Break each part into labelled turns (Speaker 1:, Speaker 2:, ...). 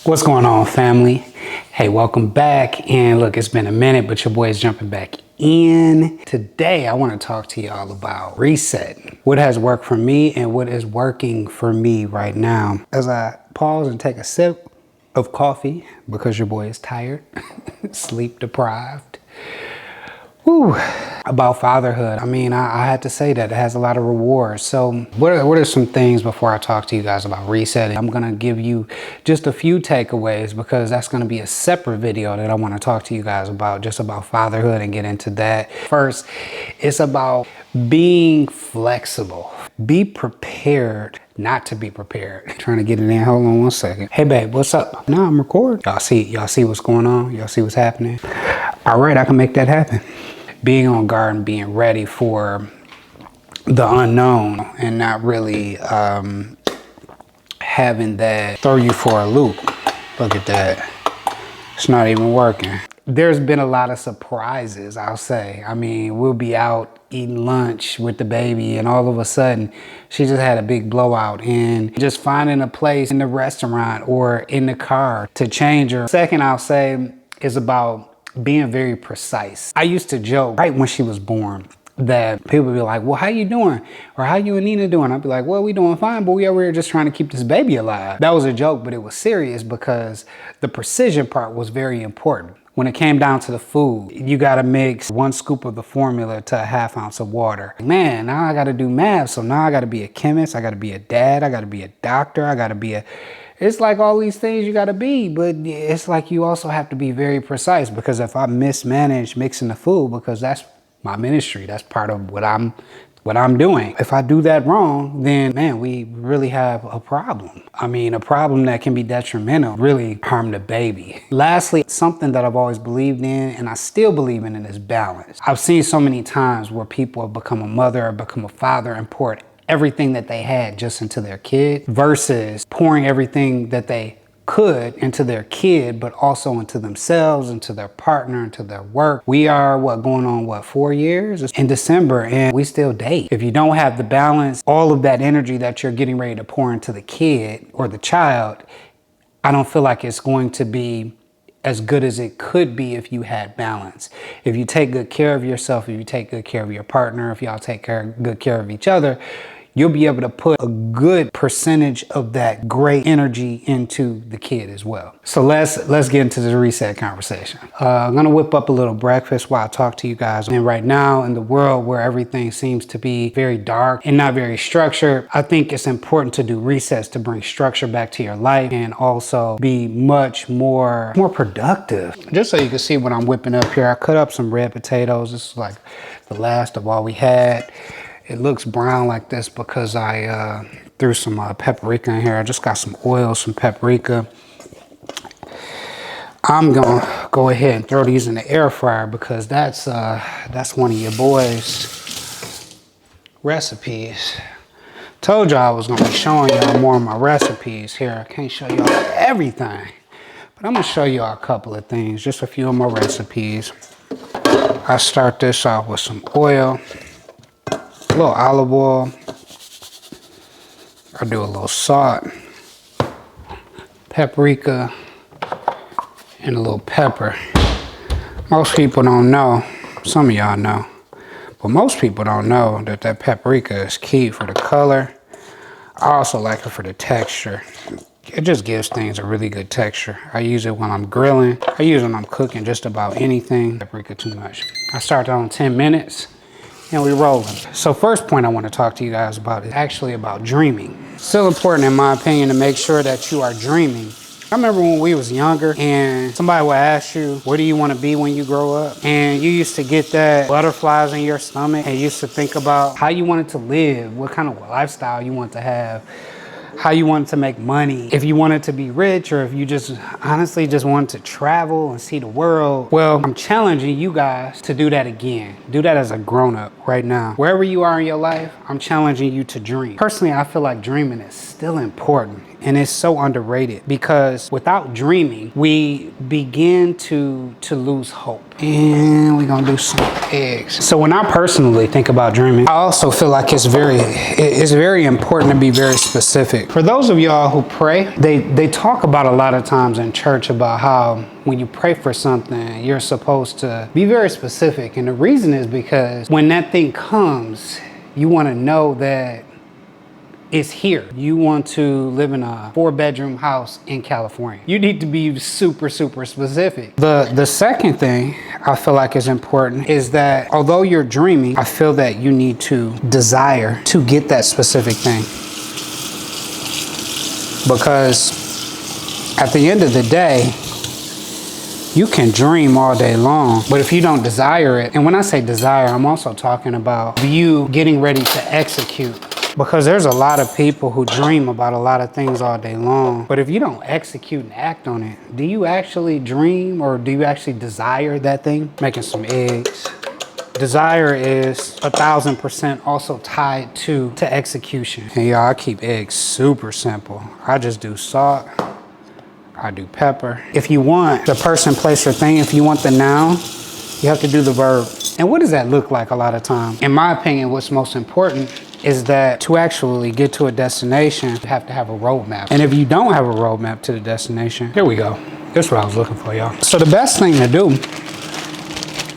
Speaker 1: What's going on, family? Hey, welcome back. And look, it's been a minute, but your boy is jumping back in. Today, I want to talk to y'all about resetting. What has worked for me and what is working for me right now. As I pause and take a sip of coffee because your boy is tired, sleep deprived. Whew. About fatherhood. I mean, I had to say that it has a lot of rewards. So what are some things before I talk to you guys about resetting? I'm going to give you just a few takeaways because that's going to be a separate video that I want to talk to you guys about, just about fatherhood and get into that. First, it's about being flexible. Be prepared not to be prepared. Trying to get it in. Hold on one second. Hey babe, what's up? No, I'm recording. Y'all see what's going on? Y'all see what's happening? All right, I can make that happen. Being on guard and being ready for the unknown and not really having that throw you for a loop. Look at that. It's not even working. There's been a lot of surprises, I'll say. I mean, we'll be out eating lunch with the baby and all of a sudden she just had a big blowout, and just finding a place in the restaurant or in the car to change her. Second, I'll say, is about being very precise. I used to joke right when she was born that people would be like, well, how you doing? Or how you and Nina doing? I'd be like, well, we doing fine, but we over here just trying to keep this baby alive. That was a joke, but it was serious because the precision part was very important. When it came down to the food, you gotta mix 1 scoop of the formula to a ½ ounce of water. Man, now I gotta do math. So now I gotta be a chemist, I gotta be a dad, I gotta be a doctor, I gotta be a... It's like all these things you gotta be, but it's like you also have to be very precise, because if I mismanage mixing the food, because that's my ministry, that's part of what I'm doing. If I do that wrong, then man, we really have a problem. I mean, a problem that can be detrimental, really harm the baby. Lastly, something that I've always believed in and I still believe in is balance. I've seen so many times where people have become a mother or become a father and poured everything that they had just into their kid versus pouring everything that they could into their kid, but also into themselves, into their partner, into their work. We are going on 4 years in December, and we still date. If you don't have the balance, all of that energy that you're getting ready to pour into the kid or the child, I don't feel like it's going to be as good as it could be if you had balance. If you take good care of yourself, if you take good care of your partner, if y'all take good care of each other, you'll be able to put a good percentage of that great energy into the kid as well. So let's get into the reset conversation. I'm gonna whip up a little breakfast while I talk to you guys. And right now in the world where everything seems to be very dark and not very structured, I think it's important to do resets to bring structure back to your life and also be much more productive. Just so you can see what I'm whipping up here, I cut up some red potatoes. This is like the last of all we had. It looks brown like this because I threw some paprika in here. I just got some oil, some paprika. I'm gonna go ahead and throw these in the air fryer because that's one of your boys' recipes. Told y'all I was gonna be showing y'all more of my recipes here. I can't show y'all everything, but I'm gonna show y'all a couple of things, just a few of my recipes. I start this off with some oil. A little olive oil. I do a little salt, paprika, and a little pepper. Most people don't know, some of y'all know, but most people don't know that paprika is key for the color. I also like it for the texture. It just gives things a really good texture. I use it when I'm grilling. I use it when I'm cooking just about anything. Paprika too much. I start that on 10 minutes. And we rolling. So first point I want to talk to you guys about is actually about dreaming. Still important in my opinion to make sure that you are dreaming. I remember when we was younger and somebody would ask you, what do you want to be when you grow up? And you used to get that butterflies in your stomach and you used to think about how you wanted to live, what kind of lifestyle you want to have, how you wanted to make money, if you wanted to be rich, or if you just honestly just wanted to travel and see the world. Well, I'm challenging you guys to do that again. Do that as a grown-up right now. Wherever you are in your life, I'm challenging you to dream. Personally, I feel like dreaming is still important. And it's so underrated because without dreaming, we begin to lose hope. And we're gonna do some eggs. So when I personally think about dreaming, I also feel like it's very important to be very specific. For those of y'all who pray, they talk about a lot of times in church about how when you pray for something, you're supposed to be very specific. And the reason is because when that thing comes, you wanna know that it's here. You want to live in a 4-bedroom house in California. You need to be super, super specific. The second thing I feel like is important is that although you're dreaming, I feel that you need to desire to get that specific thing. Because at the end of the day, you can dream all day long, but if you don't desire it, and when I say desire, I'm also talking about you getting ready to execute. Because there's a lot of people who dream about a lot of things all day long. But if you don't execute and act on it, do you actually dream or do you actually desire that thing? Making some eggs. Desire is 1,000% also tied to execution. And y'all, I keep eggs super simple. I just do salt. I do pepper. If you want the person, place, or thing, if you want the noun, you have to do the verb. And what does that look like a lot of times? In my opinion, what's most important is that to actually get to a destination, you have to have a roadmap. And if you don't have a roadmap to the destination, here we go. That's what I was looking for, y'all. So the best thing to do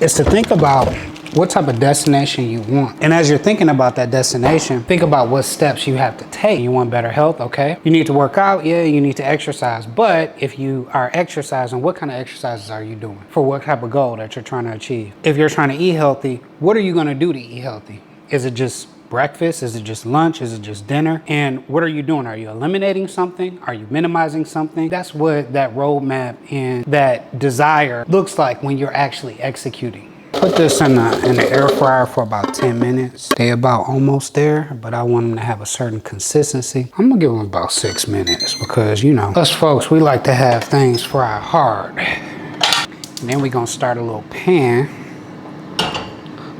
Speaker 1: is to think about what type of destination you want. And as you're thinking about that destination, think about what steps you have to take. You want better health, okay? You need to work out, yeah, you need to exercise. But if you are exercising, what kind of exercises are you doing? For what type of goal that you're trying to achieve? If you're trying to eat healthy, what are you gonna do to eat healthy? Is it just breakfast? Is it just lunch? Is it just dinner? And what are you doing? Are you eliminating something? Are you minimizing something? That's what that roadmap and that desire looks like when you're actually executing. Put this in the air fryer for about 10 minutes. They about almost there, but I want them to have a certain consistency. I'm gonna give them about 6 minutes because, you know, us folks, we like to have things fry hard. And then we're gonna start a little pan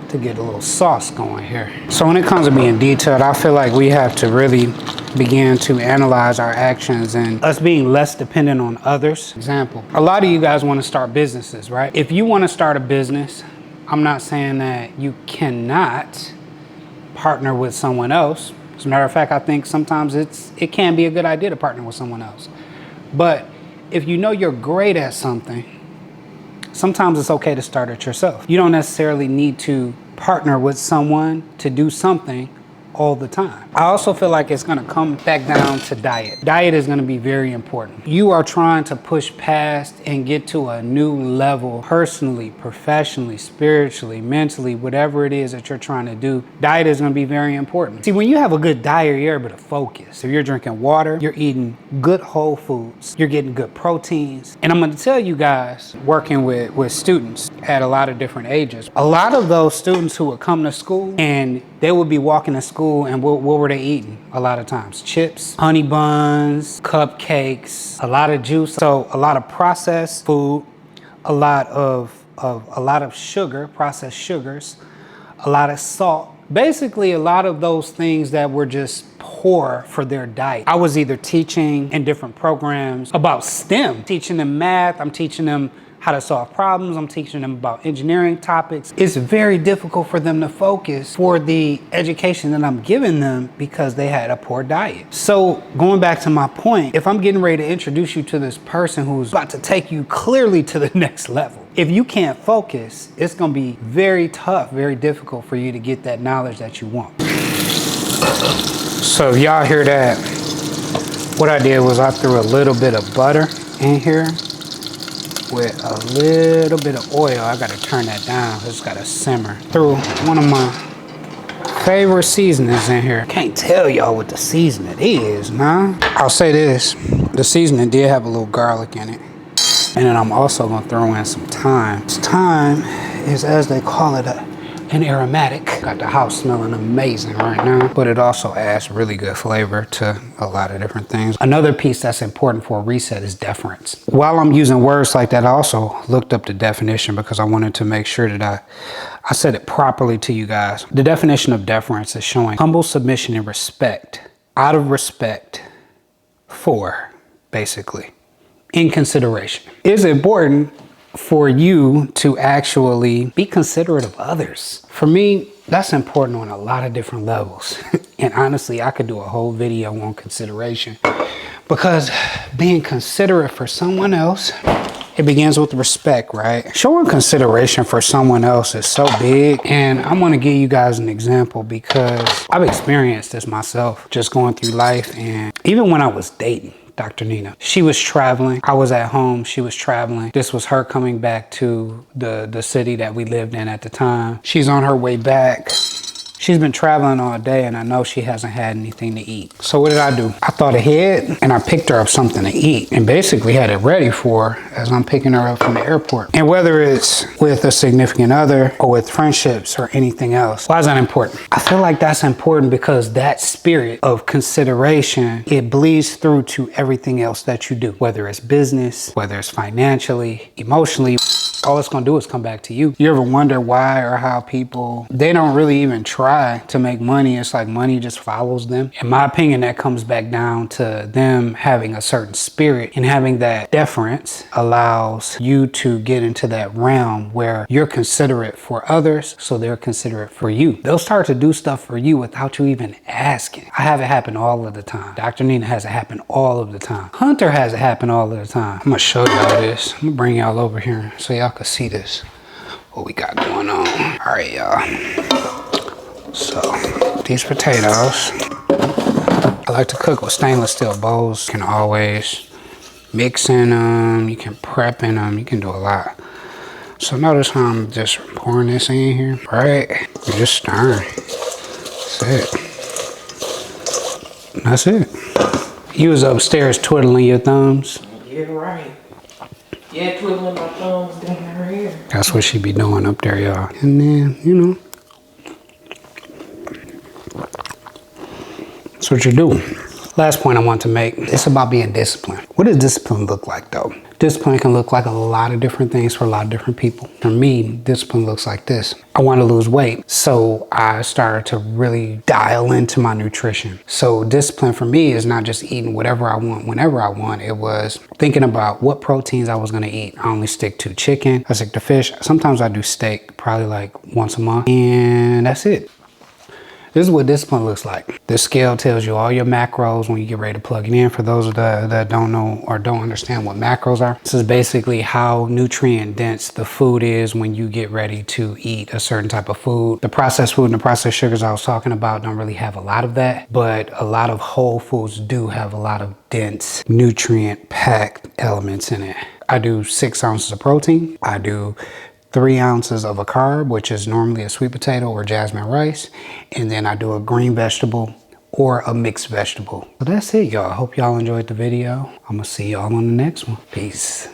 Speaker 1: to get a little sauce going here. So when it comes to being detailed, I feel like we have to really begin to analyze our actions and us being less dependent on others. Example, a lot of you guys want to start businesses, right? If you want to start a business, I'm not saying that you cannot partner with someone else. As a matter of fact, I think sometimes it can be a good idea to partner with someone else. But if you know you're great at something, sometimes it's okay to start it yourself. You don't necessarily need to partner with someone to do something all the time. I also feel like it's gonna come back down to diet. Diet is gonna be very important. You are trying to push past and get to a new level personally, professionally, spiritually, mentally, whatever it is that you're trying to do. Diet is gonna be very important. See, when you have a good diet, you're able to focus. If you're drinking water, you're eating good whole foods, you're getting good proteins. And I'm gonna tell you guys, working with students at a lot of different ages, a lot of those students who would come to school and they would be walking to school and what were they eating? A lot of times chips, honey buns, cupcakes, a lot of juice. So a lot of processed food, a lot of sugar, processed sugars, a lot of salt. Basically a lot of those things that were just poor for their diet. I was either teaching in different programs about STEM, teaching them math, I'm teaching them how to solve problems, I'm teaching them about engineering topics. It's very difficult for them to focus for the education that I'm giving them because they had a poor diet. So going back to my point, if I'm getting ready to introduce you to this person who's about to take you clearly to the next level, if you can't focus, it's gonna be very tough, very difficult for you to get that knowledge that you want. So if y'all hear that, what I did was I threw a little bit of butter in here with a little bit of oil. I gotta turn that down, it's gotta simmer. Threw one of my favorite seasonings in here. Can't tell y'all what the seasoning is, man. I'll say this, the seasoning did have a little garlic in it. And then I'm also gonna throw in some thyme. Thyme is, as they call it, an aromatic. Got the house smelling amazing right now, but it also adds really good flavor to a lot of different things. Another piece that's important for a reset is deference. While I'm using words like that, I also looked up the definition because I wanted to make sure that I said it properly to you guys. The definition of deference is showing humble submission and respect out of respect for, basically, in consideration. It's important for you to actually be considerate of others. For me, that's important on a lot of different levels. And honestly, I could do a whole video on consideration, because being considerate for someone else, it begins with respect, right? Showing consideration for someone else is so big. And I'm gonna give you guys an example because I've experienced this myself, just going through life. And even when I was dating Dr. Nina, she was traveling. I was at home, she was traveling. This was her coming back to the city that we lived in at the time. She's on her way back. She's been traveling all day and I know she hasn't had anything to eat. So what did I do? I thought ahead and I picked her up something to eat and basically had it ready for her as I'm picking her up from the airport. And whether it's with a significant other or with friendships or anything else, why is that important? I feel like that's important because that spirit of consideration, it bleeds through to everything else that you do, whether it's business, whether it's financially, emotionally. All it's gonna do is come back to you. You ever wonder why or how people, they don't really even try to make money? It's like money just follows them. In my opinion, that comes back down to them having a certain spirit, and having that deference allows you to get into that realm where you're considerate for others, so they're considerate for you. They'll start to do stuff for you without you even asking. I have it happen all of the time. Dr. Nina has it happen all of the time. Hunter has it happen all of the time. I'm gonna show y'all this. I'm gonna bring y'all over here so y'all can see this, what we got going on. All right, y'all. So these potatoes, I like to cook with stainless steel bowls. You can always mix in them, you can prep in them, you can do a lot. So notice how I'm just pouring this in here, right? You're just stirring. That's it. You was upstairs twiddling your thumbs.
Speaker 2: Yeah, right. Yeah, twiddling my thumbs down her hair.
Speaker 1: That's what she be doing up there, y'all. And then, you know, that's what you do. Last point I want to make, it's about being disciplined. What does discipline look like though? Discipline can look like a lot of different things for a lot of different people. For me, discipline looks like this. I want to lose weight, so I started to really dial into my nutrition. So discipline for me is not just eating whatever I want, whenever I want. It was thinking about what proteins I was going to eat. I only stick to chicken, I stick to fish. Sometimes I do steak, probably like once a month, and that's it. This is what discipline looks like. This scale tells you all your macros when you get ready to plug it in. For those that don't know or don't understand what macros are, this is basically how nutrient dense the food is when you get ready to eat a certain type of food. The processed food and the processed sugars I was talking about don't really have a lot of that, but a lot of whole foods do have a lot of dense, nutrient-packed elements in it. I do 6 ounces of protein. I do 3 ounces of a carb, which is normally a sweet potato or jasmine rice. And then I do a green vegetable or a mixed vegetable. So that's it, y'all. I hope y'all enjoyed the video. I'm gonna see y'all on the next one. Peace.